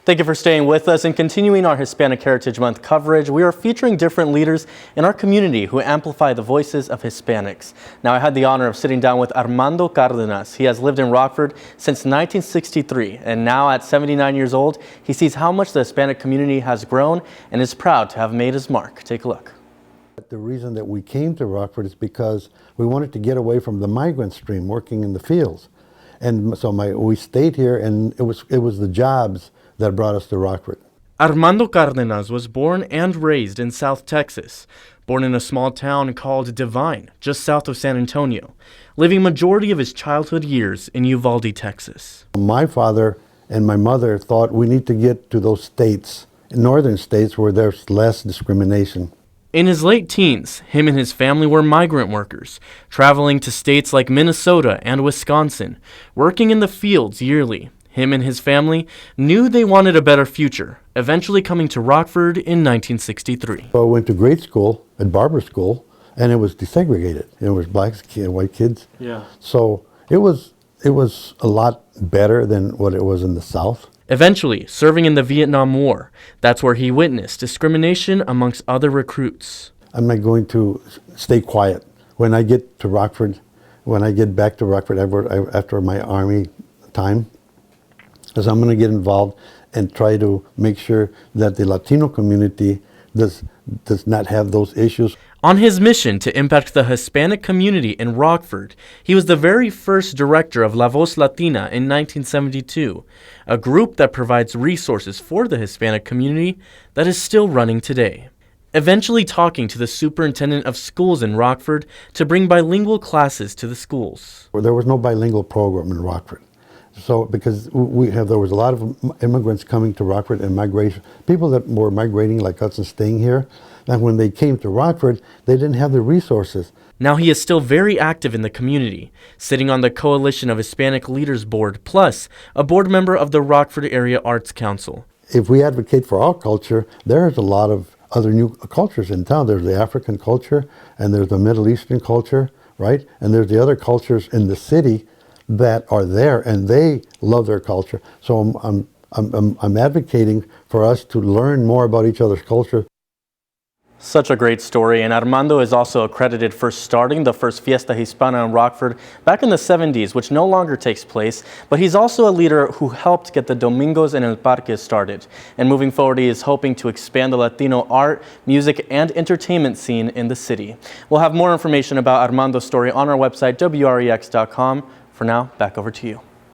Thank you for staying with us and continuing our Hispanic Heritage Month coverage. We are featuring different leaders in our community who amplify the voices of Hispanics. Now, I had the honor of sitting down with Armando Cardenas. He has lived in Rockford since 1963, and now at 79 years old, he sees how much the Hispanic community has grown and is proud to have made his mark. Take a look. The reason that we came to Rockford is because we wanted to get away from the migrant stream working in the fields. And so we stayed here, and it was the jobs that brought us to Rockford. Armando Cardenas was born and raised in South Texas, born in a small town called Divine, just south of San Antonio, living majority of his childhood years in Uvalde, Texas. My father and my mother thought we need to get to those states, northern states, where there's less discrimination. In his late teens, him and his family were migrant workers, traveling to states like Minnesota and Wisconsin, working in the fields yearly. Him and his family knew they wanted a better future, eventually coming to Rockford in 1963. So I went to grade school at barber school, and it was desegregated. It was blacks and white kids. Yeah. So it was a lot better than what it was in the South. Eventually, serving in the Vietnam War, that's where he witnessed discrimination amongst other recruits. I'm not going to stay quiet. When I get to Rockford, when I get back to Rockford after my Army time, because I'm going to get involved and try to make sure that the Latino community does not have those issues. On his mission to impact the Hispanic community in Rockford, he was the very first director of La Voz Latina in 1972, a group that provides resources for the Hispanic community that is still running today. Eventually talking to the superintendent of schools in Rockford to bring bilingual classes to the schools. There was no bilingual program in Rockford. So, because there was a lot of immigrants coming to Rockford and migration, people that were migrating like us and staying here, and when they came to Rockford, they didn't have the resources. Now he is still very active in the community, sitting on the Coalition of Hispanic Leaders Board, plus a board member of the Rockford Area Arts Council. If we advocate for our culture, there's a lot of other new cultures in town. There's the African culture, and there's the Middle Eastern culture, right? And there's the other cultures in the city that are there, and they love their culture. So I'm advocating for us to learn more about each other's culture. Such a great story, and Armando is also accredited for starting the first Fiesta Hispana in Rockford back in the 70s, which no longer takes place, but he's also a leader who helped get the Domingos en el Parque started. And moving forward, he is hoping to expand the Latino art, music, and entertainment scene in the city. We'll have more information about Armando's story on our website, wrex.com. For now, back over to you.